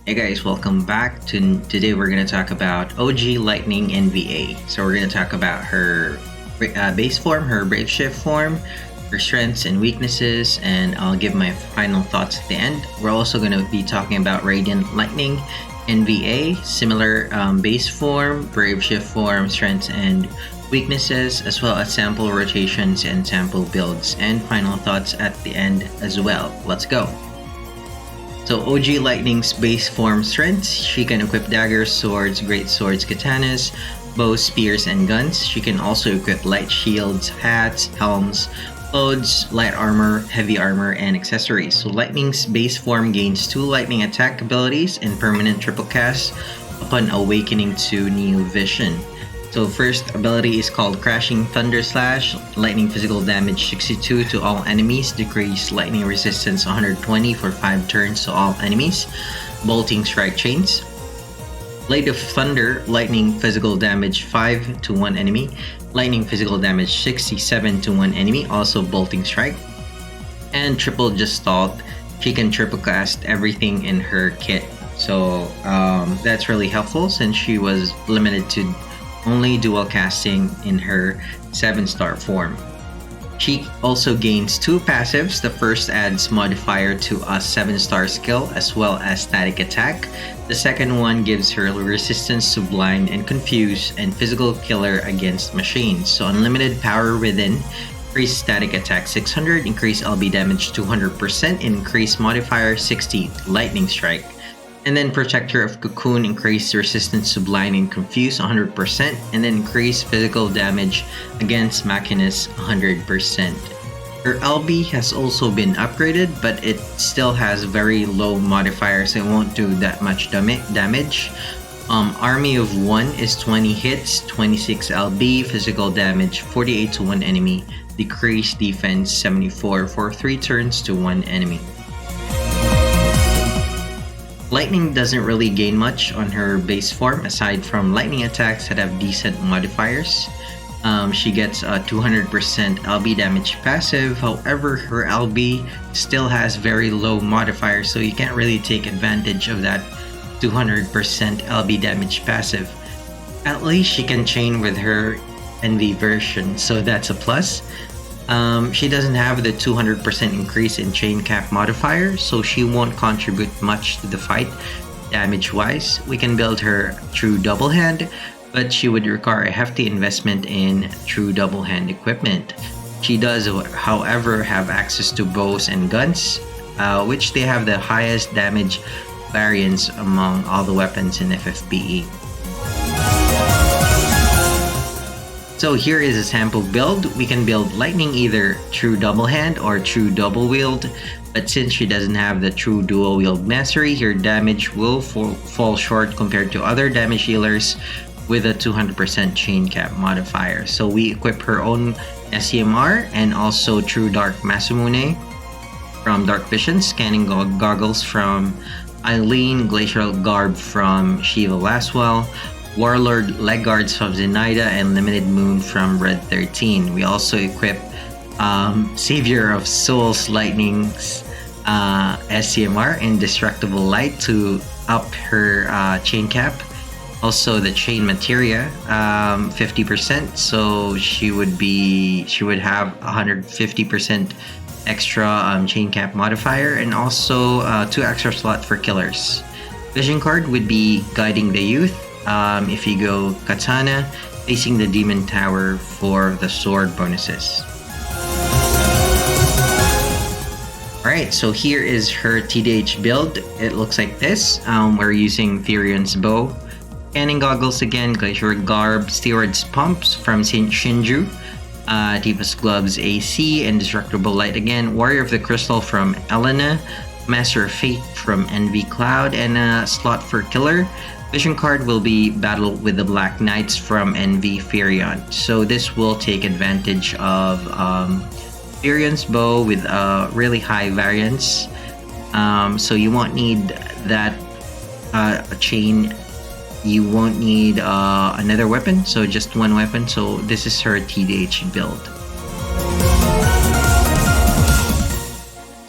Hey guys, welcome back. Today we're going to talk about OG Lightning NVA. So we're going to talk about her base form, her Brave Shift form, her strengths and weaknesses, and I'll give my final thoughts at the end. We're also going to be talking about Radiant Lightning NVA, similar base form, Brave Shift form, strengths and weaknesses, as well as sample rotations and sample builds, and final thoughts at the end as well. Let's go. So OG Lightning's base form strengths: she can equip daggers, swords, great swords, katanas, bows, spears, and guns. She can also equip light shields, hats, helms, clothes, light armor, heavy armor, and accessories. So Lightning's base form gains 2 lightning attack abilities and permanent triple cast upon awakening to New Vision. So first ability is called Crashing Thunder Slash. Lightning physical damage 62 to all enemies. Decrease lightning resistance 120 for 5 turns to all enemies. Bolting Strike Chains. Blade of Thunder. Lightning physical damage 5 to 1 enemy. Lightning physical damage 67 to 1 enemy. Also Bolting Strike. And Triple Gestalt. She can triple cast everything in her kit. So that's really helpful since she was limited to only dual casting in her 7-star form. She also gains 2 passives. The first adds modifier to a 7-star skill as well as static attack. The second one gives her resistance to blind and confuse and physical killer against machines. So unlimited power within, increase static attack 600, increase LB damage 200%, increase modifier 60, lightning strike. And then Protector of Cocoon, increase resistance to blind and confuse 100%, and then increase physical damage against Machinas 100%. Her LB has also been upgraded, but it still has very low modifiers, so it won't do that much damage. Army of 1 is 20 hits, 26 LB, physical damage 48 to 1 enemy, decrease defense 74 for 3 turns to 1 enemy. Lightning doesn't really gain much on her base form aside from lightning attacks that have decent modifiers. She gets a 200% LB damage passive, however her LB still has very low modifiers, so you can't really take advantage of that 200% LB damage passive. At least she can chain with her NV version, so that's a plus. She doesn't have the 200% increase in chain cap modifier, so she won't contribute much to the fight damage-wise. We can build her True Double Hand, but she would require a hefty investment in True Double Hand equipment. She does, however, have access to bows and guns, which they have the highest damage variance among all the weapons in FFBE. So here is a sample build. We can build Lightning either True Double Hand or True Double Wield, but since she doesn't have the True Dual Wield Mastery, her damage will fall short compared to other damage healers with a 200% chain cap modifier. So we equip her own SEMR and also True Dark Masamune from Dark Vision, Scanning Goggles from Alim, Glacial Garb from Shiva Laswell, Warlord Leg Guards from Zenaida, and Limited Moon from Red 13. We also equip Savior of Souls Lightning's SCMR, Indestructible Light, to up her chain cap. Also the chain materia 50%, so she would have 150% extra chain cap modifier, and also 2 extra slot for killers. Vision card would be Guiding the Youth. If you go Katana, facing the Demon Tower for the sword bonuses. Alright, so here is her TDH build. It looks like this. We're using Therian's Bow, Scanning Goggles again, Glacier Garb, Steroids Pumps from Shinju, Tifa's Gloves AC, Indestructible Light again, Warrior of the Crystal from Elena, Master of Fate from Envy Cloud, and a slot for Killer. Vision card will be Battle with the Black Knights from Envy Furion. So this will take advantage of Furion's Bow with a really high variance. So you won't need that chain. You won't need another weapon, so just one weapon. So this is her TDH build.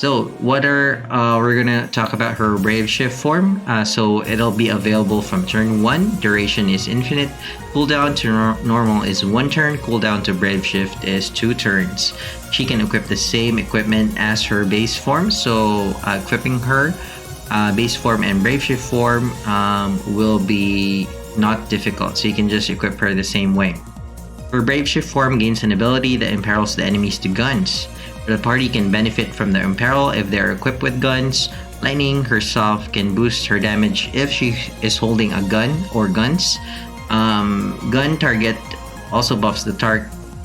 So we're gonna talk about her Brave Shift form. So it'll be available from turn 1. Duration is infinite. Cooldown to normal is 1 turn. Cooldown to Brave Shift is 2 turns. She can equip the same equipment as her base form. So equipping her base form and Brave Shift form will be not difficult. So you can just equip her the same way. Her Brave Shift form gains an ability that imperils the enemies to guns. The party can benefit from the imperil if they are equipped with guns. Lightning herself can boost her damage if she is holding a gun or guns. Gun target also buffs the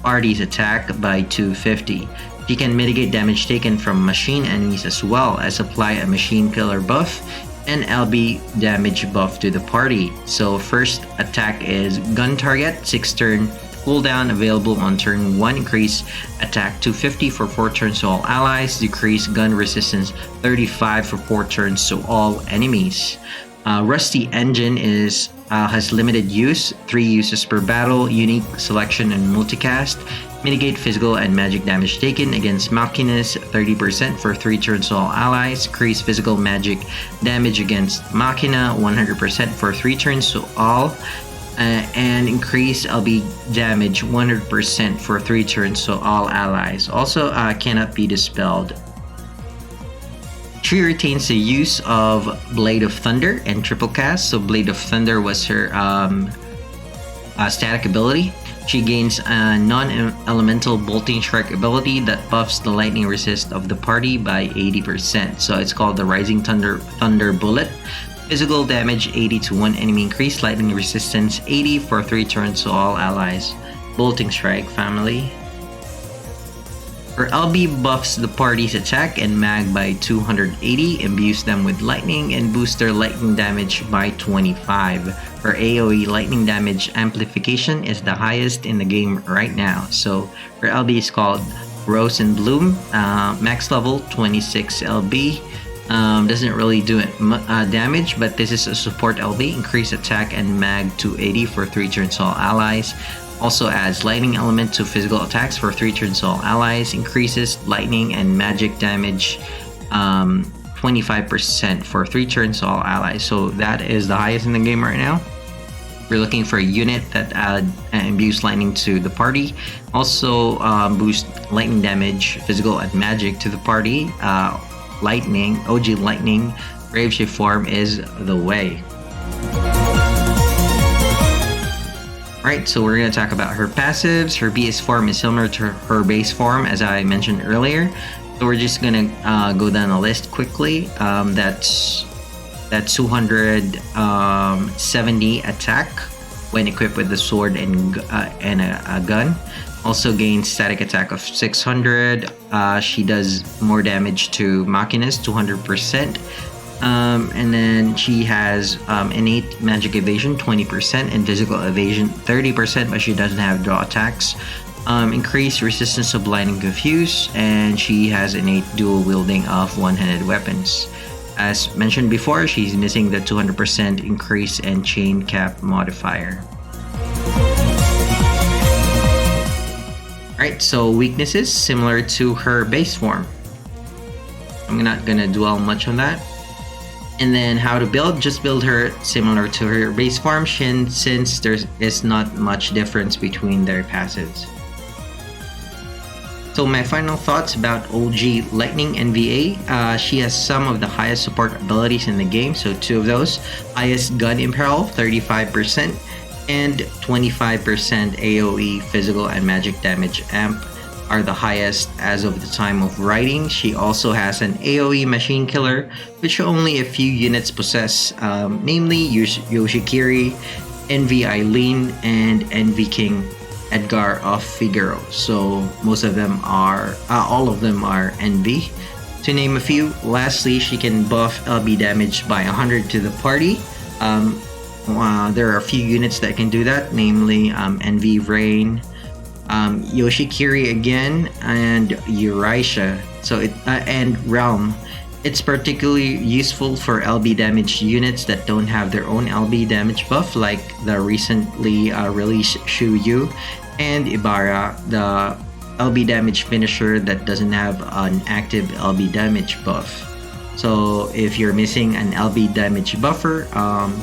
party's attack by 250. She can mitigate damage taken from machine enemies as well as apply a machine killer buff and LB damage buff to the party. So first attack is gun target, 6 turn. Cooldown available on turn 1, increase attack 250 for 4 turns to all allies, decrease gun resistance 35 for 4 turns to all enemies. Rusty Engine has limited use, 3 uses per battle, unique selection and multicast. Mitigate physical and magic damage taken against Machinas 30% for 3 turns to all allies. Increase physical magic damage against Machina 100% for 3 turns to all. And increase LB damage 100% for 3 turns to all allies. Also cannot be dispelled. She retains the use of Blade of Thunder and Triple Cast. So Blade of Thunder was her static ability. She gains a non-elemental bolting strike ability that buffs the lightning resist of the party by 80%. So it's called the Rising Thunder Bullet. Physical damage 80 to 1 enemy increase, lightning resistance 80 for 3 turns to all allies. Bolting Strike family. Her LB buffs the party's attack and mag by 280, imbues them with lightning, and boosts their lightning damage by 25. Her AoE lightning damage amplification is the highest in the game right now. So her LB is called Rose and Bloom, max level 26 LB. Doesn't really do damage, but this is a support LB. Increase attack and mag to 80 for 3 turns to all allies. Also adds lightning element to physical attacks for 3 turns to all allies. Increases lightning and magic damage 25% for 3 turns to all allies. So that is the highest in the game right now. We're looking for a unit that imbues lightning to the party. Also boost lightning damage, physical and magic to the party. Lightning, OG Lightning, Brave Shift form is the way. Alright, so we're going to talk about her passives. Her BS form is similar to her base form, as I mentioned earlier. So we're just going to go down the list quickly. That's 270 attack when equipped with the sword and a gun. Also gains static attack of 600. She does more damage to Machinas, 200%. And then she has innate magic evasion, 20%, and physical evasion, 30%, but she doesn't have draw attacks. Increased resistance to blind and confuse, and she has innate dual wielding of one-handed weapons. As mentioned before, she's missing the 200% increase and chain cap modifier. Alright, so weaknesses similar to her base form. I'm not gonna dwell much on that. And then how to build, just build her similar to her base form since there is not much difference between their passives. So my final thoughts about OG Lightning NVA. She has some of the highest support abilities in the game, so 2 of those. Highest gun imperil, 35%. And 25% AoE physical and magic damage amp are the highest as of the time of writing. She also has an AoE machine killer, which only a few units possess, namely Yoshikiri, NV Eileen, and NV King Edgar of Figaro. So most of them are, all of them are NV, to name a few. Lastly, she can buff LB damage by 100 to the party. There are a few units that can do that, namely NV Rain, Yoshikiri again, and Uraisha. So and Realm. It's particularly useful for LB damage units that don't have their own LB damage buff, like the recently released Shuyu and Ibarra, the LB damage finisher that doesn't have an active LB damage buff. So if you're missing an LB damage buffer,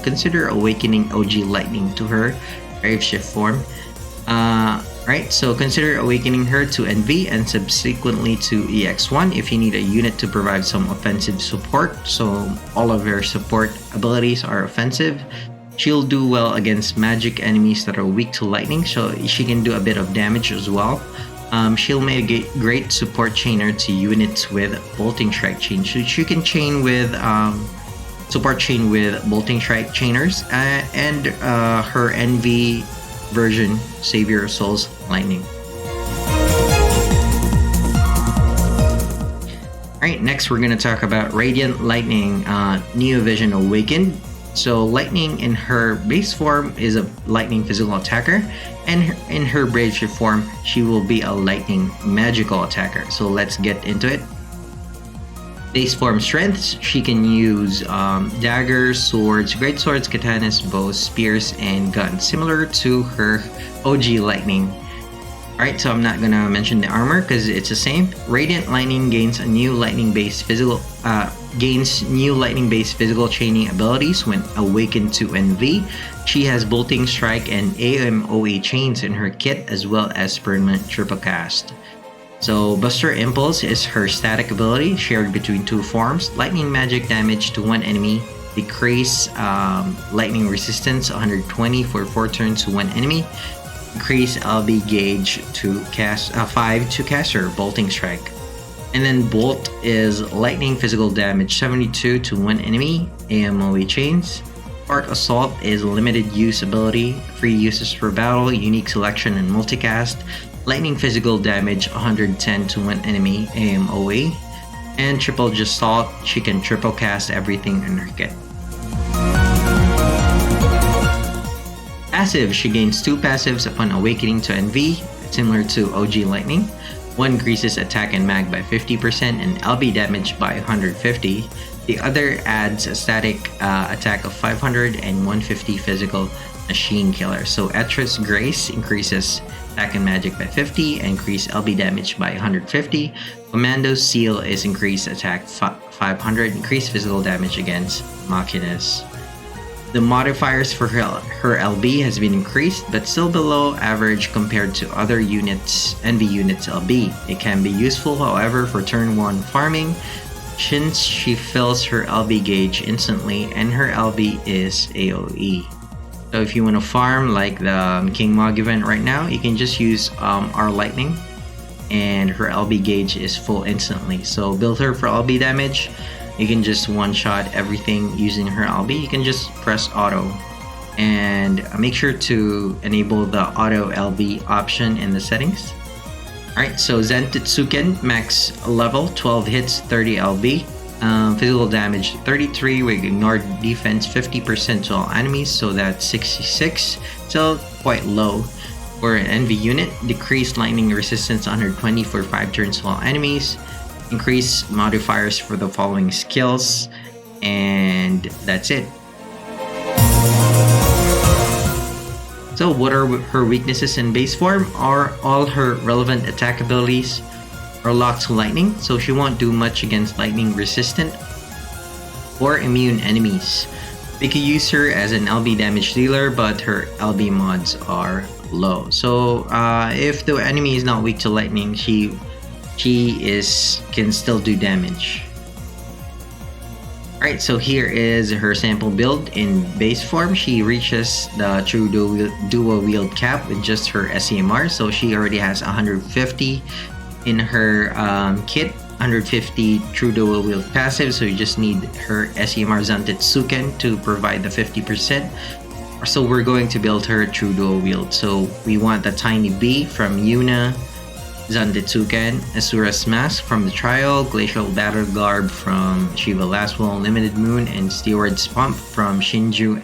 consider awakening OG Lightning to her Brave Shift form. Right, so consider awakening her to NV and subsequently to EX1 if you need a unit to provide some offensive support. So all of her support abilities are offensive. She'll do well against magic enemies that are weak to lightning, so she can do a bit of damage as well. She'll make a great support chainer to units with bolting strike chain. So she can chain with support chain with bolting strike chainers, and her NV version, Savior of Souls Lightning. Alright, next we're going to talk about Radiant Lightning Neo Vision Awakened. So Lightning in her base form is a lightning physical attacker, and in her Brave Shift form, she will be a lightning magical attacker. So let's get into it. Base form strengths, she can use daggers, swords, great swords, katanas, bows, spears, and guns, similar to her OG Lightning. Alright, so I'm not gonna mention the armor because it's the same. Radiant Lightning gains a new lightning-based physical chaining abilities when awakened to NV. She has bolting strike and AMOE chains in her kit, as well as permanent triple cast. So Buster Impulse is her static ability shared between two forms. Lightning magic damage to one enemy, decrease lightning resistance 120 for 4 turns to one enemy, increase LB gauge to cast 5 to caster bolting strike. And then Bolt is lightning physical damage 72 to one enemy, AMOE chains. Spark Assault is limited use ability, free uses for battle, unique selection, and multicast. Lightning physical damage 110 to one enemy, AMOE. And Triple Assault, she can triple cast everything in her kit. Passive, she gains 2 passives upon awakening to NV, similar to OG Lightning. One increases attack and mag by 50% and LB damage by 150. The other adds a static attack of 500 and 150 physical machine killer. So Etrus Grace increases attack and magic by 50 and increase LB damage by 150. Commando Seal is increased attack 500, increased physical damage against Machinas. The modifiers for her LB has been increased, but still below average compared to other units, NV units LB. It can be useful, however, for turn 1 farming, since she fills her LB gauge instantly and her LB is AoE. So if you want to farm like the King Mog event right now, you can just use our Lightning, and her LB gauge is full instantly. So build her for LB damage. You can just one-shot everything using her LB. You can just press auto and make sure to enable the auto LB option in the settings. Alright, so Zentitsuken max level 12 hits, 30 LB. Physical damage 33 with ignored defense 50% to all enemies, so that's 66. Still quite low. For an NV unit, decreased lightning resistance 120 for 5 turns to all enemies. Increase modifiers for the following skills, and that's it. So what are her weaknesses in base form? Are all her relevant attack abilities are locked to lightning, so she won't do much against lightning resistant or immune enemies. We could use her as an LB damage dealer, but her LB mods are low. So if the enemy is not weak to lightning, she can still do damage. Alright, so here is her sample build in base form. She reaches the true dual wield cap with just her SEMR, so she already has 150 in her kit, 150 true dual wield passive, so you just need her SEMR Zentitsuken to provide the 50%. So we're going to build her true dual wield. So we want the Tiny Bee from Yuna, Zentitsuken, Asura's Mask from the Trial, Glacial Battle Garb from Shiva Lastwell Limited Moon, and Steward's Pump from Shinju,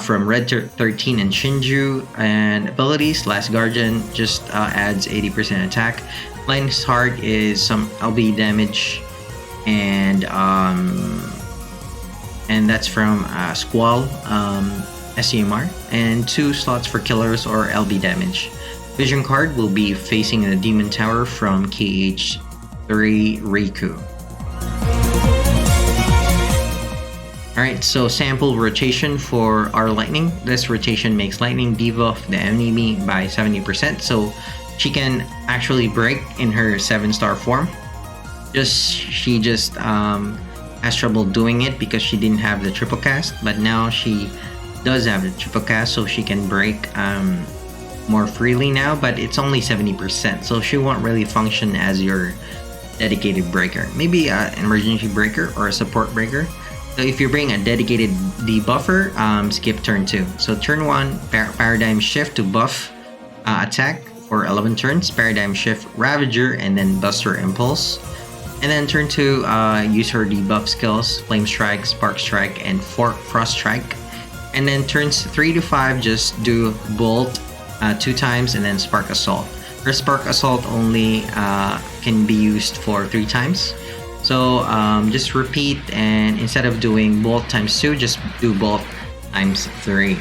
from Red 13 and Shinju. And abilities, Last Guardian just adds 80% attack. Lightning's Heart is some LB damage, and that's from Squall SEMR, and 2 slots for killers or LB damage. Vision card will be facing the Demon Tower from KH3 Riku. Alright, so sample rotation for our lightning. This rotation makes lightning debuff the enemy by 70%, so she can actually break in her 7-star form. She just has trouble doing it because she didn't have the triple cast, but now she does have the triple cast, so she can break more freely now, but it's only 70%, so she won't really function as your dedicated breaker. Maybe an emergency breaker or a support breaker. So if you bring a dedicated debuffer, skip turn 2. So turn 1, paradigm shift to buff attack for 11 turns, paradigm shift Ravager, and then Buster Impulse. And then turn 2, use her debuff skills, Flame Strike, Spark Strike, and Frost Strike. And then turns 3 to 5, just do Bolt 2 times and then Spark Assault. Her Spark Assault only can be used for 3 times. So just repeat, and instead of doing Bolt times 2, just do Bolt times 3.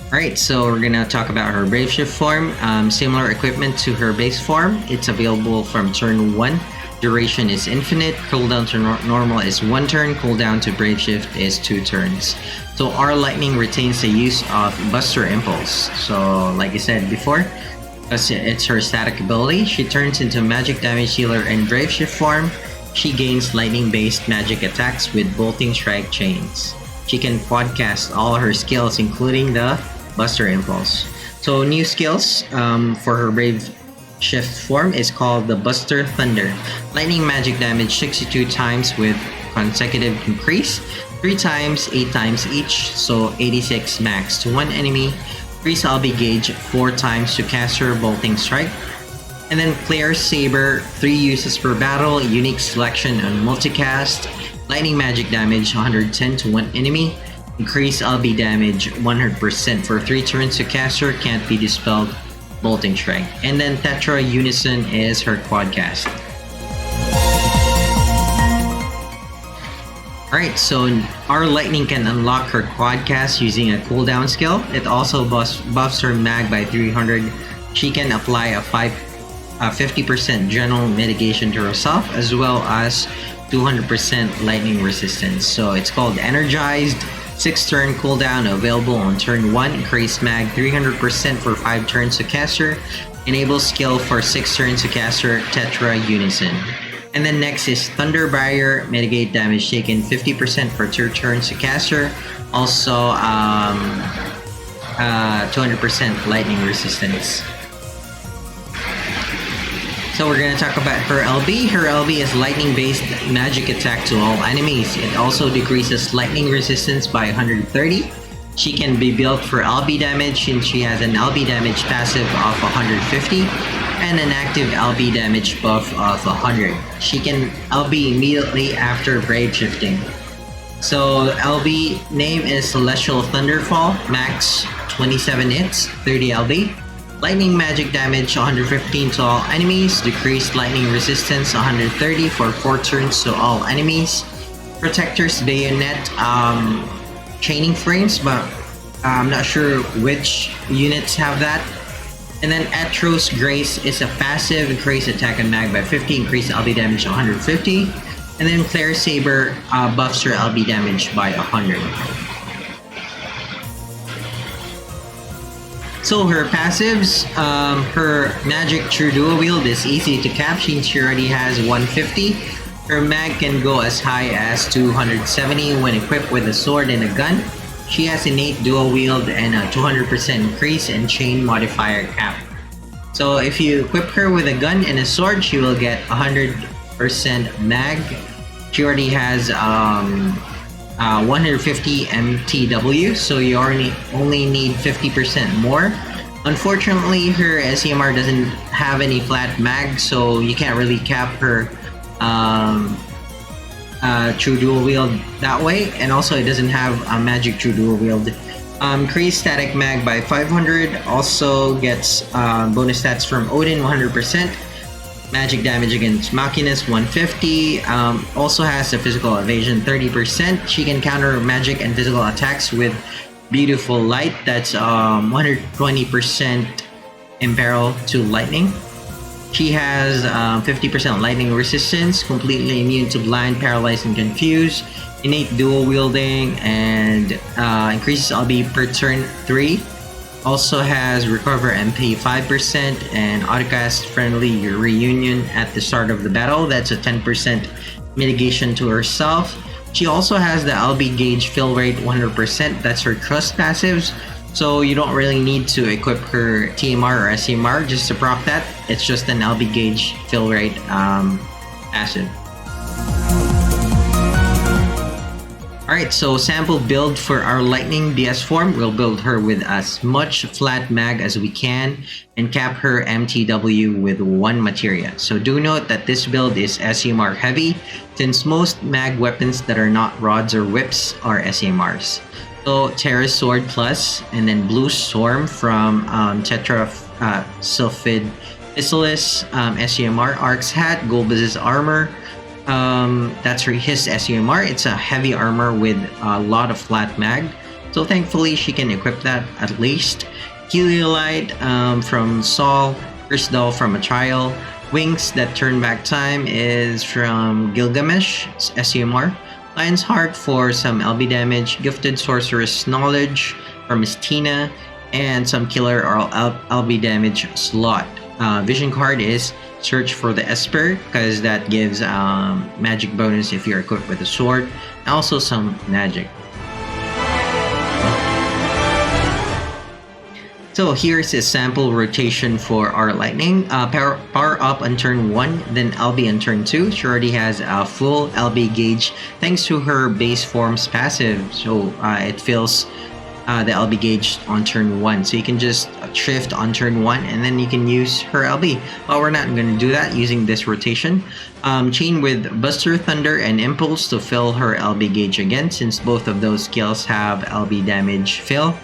Alright, so we're gonna talk about her Brave Shift form. Similar equipment to her base form. It's available from turn 1. Duration is infinite. Cooldown to normal is 1 turn. Cooldown to Brave Shift is 2 turns. So our lightning retains the use of Buster Impulse. So like I said before, it's her static ability. She turns into magic damage healer in Brave Shift form. She gains lightning-based magic attacks with bolting strike chains. She can quadcast all her skills, including the Buster Impulse. So new skills for her Brave Shift form is called the Buster Thunder. Lightning magic damage 62 times with consecutive increase, 3 times, 8 times each, so 86 max to one enemy. Increase LB gauge 4 times to caster bolting strike. And then Flare Saber, 3 uses per battle, unique selection on multicast. Lightning magic damage 110 to one enemy. Increase LB damage 100% for 3 turns to caster, can't be dispelled, bolting strike. And then Tetra Unison is her quadcast. Alright, so our lightning can unlock her quadcast using a cooldown skill. It also buffs her mag by 300. She can apply a 50% general mitigation to herself, as well as 200% lightning resistance. So it's called Energized. 6-turn cooldown, available on turn 1. Increase mag 300% for 5 turns to caster. Enable skill for 6 turns to caster, Tetra Unison. And then next is Thunder Barrier, mitigate damage taken 50% for 2 turns to caster. Also 200% lightning resistance. So we're going to talk about her LB. Her LB is lightning-based magic attack to all enemies. It also decreases lightning resistance by 130. She can be built for LB damage since she has an LB damage passive of 150 and an active LB damage buff of 100. She can LB immediately after Brave Shifting. So LB name is Celestial Thunderfall, max 27 hits, 30 LB. Lightning magic damage 115 to all enemies, decreased lightning resistance 130 for 4 turns to all enemies. Protector's Bayonet chaining frames, but I'm not sure which units have that. And then Atros Grace is a passive, increase attack and mag by 50, increase LB damage 150. And then Flare Saber buffs her LB damage by 100. So her passives, her Magic True Dual Wield is easy to cap since she already has 150. Her mag can go as high as 270 when equipped with a sword and a gun. She has innate dual wield and a 200% increase in chain modifier cap. So if you equip her with a gun and a sword, she will get 100% mag. She already has 150 MTW, so you only need 50% more. Unfortunately, her SEMR doesn't have any flat mag, so you can't really cap her True Dual Wield that way, and also it doesn't have a Magic True Dual Wield. Increase static mag by 500, also gets bonus stats from Odin 100%. Magic damage against Machinas 150, also has a physical evasion 30%. She can counter magic and physical attacks with Beautiful Light. That's 120% imperil to lightning. She has 50% lightning resistance, completely immune to blind, paralyzed, and confused, innate dual wielding, and increases LB per turn 3. Also has recover MP 5% and autocast friendly reunion at the start of the battle. That's a 10% mitigation to herself. She also has the LB gauge fill rate 100%. That's her trust passives. So you don't really need to equip her TMR or SCMR just to proc that. It's just an LB gauge fill rate passive. Alright, so sample build for our Lightning BS form. We'll build her with as much flat mag as we can and cap her MTW with 1 materia. So do note that this build is SCMR heavy, since most mag weapons that are not rods or whips are SCMRs. So Terra's Sword Plus, and then Blue Storm from Tetra Sulfid Pistolis, SCMR, Ark's Hat, Golbez's Armor. That's his SCMR. It's a heavy armor with a lot of flat mag. So thankfully she can equip that at least. Heliolite from Saul, Crystal from a Trial. Wings that turn back time is from Gilgamesh, SCMR. Lion's Heart for some LB damage. Gifted Sorceress Knowledge from Mistina. And some killer or LB damage slot. Vision card is Search for the Esper, because that gives magic bonus if you're equipped with a sword. And also some magic. So here's a sample rotation for our Lightning. Power up on turn 1, then LB on turn 2. She already has a full LB gauge thanks to her base form's passive. So it fills the LB gauge on turn 1. So you can just shift on turn 1 and then you can use her LB. But we're not going to do that using this rotation. Chain with Buster, Thunder, and Impulse to fill her LB gauge again, since both of those skills have LB damage fill.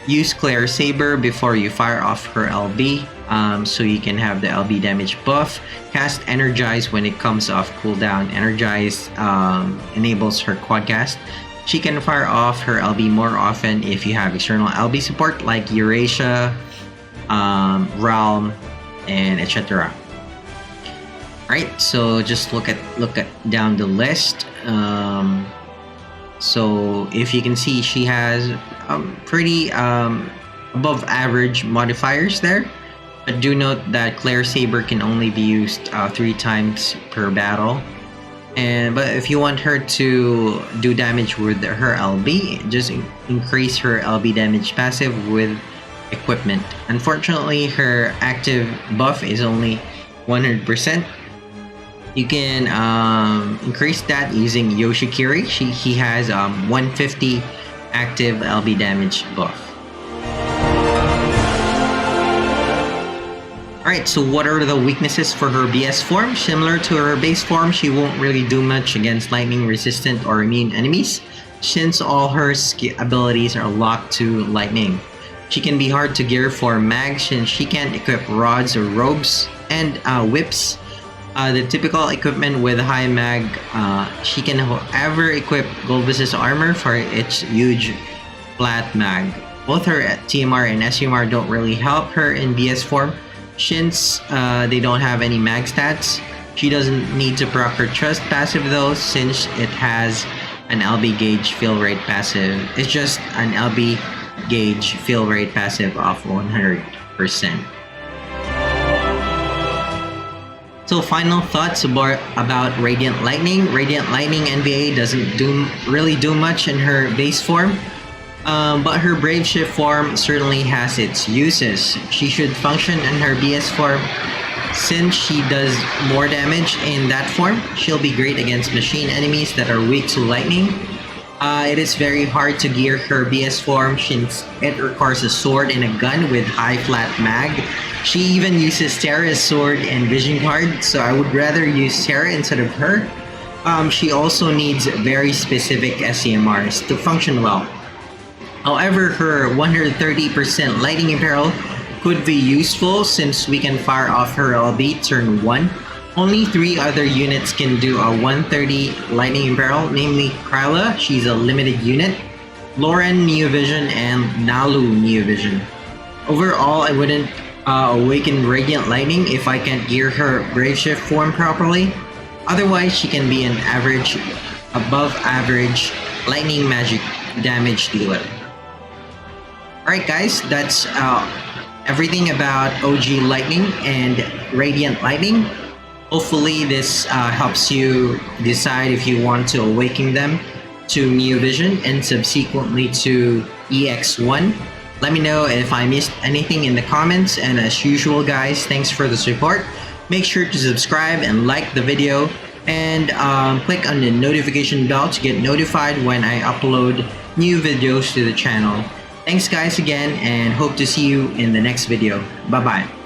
Use Claire Saber before you fire off her LB, so you can have the LB damage buff. Cast Energize when it comes off cooldown. Energize enables her quadcast. She can fire off her LB more often if you have external LB support like Eurasia, Realm, and etc. Alright, so just look at down the list. So if you can see, she has pretty above average modifiers there. But do note that Claire Saber can only be used 3 times per battle. But if you want her to do damage with her LB, just increase her LB damage passive with equipment. Unfortunately, her active buff is only 100%. You can increase that using Yoshikiri. He has 150 active LB damage buff. Alright, so what are the weaknesses for her BS form? Similar to her base form, she won't really do much against lightning resistant or immune enemies, since all her abilities are locked to lightning. She can be hard to gear for mag, since she can't equip rods or robes and whips. The typical equipment with high mag, she can however equip Golbez's armor for its huge flat mag. Both her TMR and SCMR don't really help her in BS form, since they don't have any mag stats. She doesn't need to proc her trust passive though, since it has an LB gauge fill rate passive. It's just an LB gauge fill rate passive of 100%. So final thoughts about Radiant Lightning. Radiant Lightning NVA doesn't really do much in her base form. But her Brave Shift form certainly has its uses. She should function in her BS form, since she does more damage in that form. She'll be great against machine enemies that are weak to lightning. It is very hard to gear her BS form, since it requires a sword and a gun with high flat mag. She even uses Terra's sword and vision card, so I would rather use Terra instead of her. She also needs very specific SCMRs to function well. However, her 130% Lightning Imperil could be useful, since we can fire off her LB turn 1. Only 3 other units can do a 130 Lightning Imperil, namely Kryla, she's a limited unit. Lauren Neo Vision, and Nalu Neo Vision. Overall, I wouldn't awaken Radiant Lightning if I can't gear her Brave Shift form properly. Otherwise, she can be an average, above average lightning magic damage dealer. Alright guys, that's everything about OG Lightning and Radiant Lightning. Hopefully this helps you decide if you want to awaken them to Neo Vision and subsequently to EX1. Let me know if I missed anything in the comments, and as usual guys, thanks for the support. Make sure to subscribe and like the video, and click on the notification bell to get notified when I upload new videos to the channel. Thanks guys again, and hope to see you in the next video. Bye bye.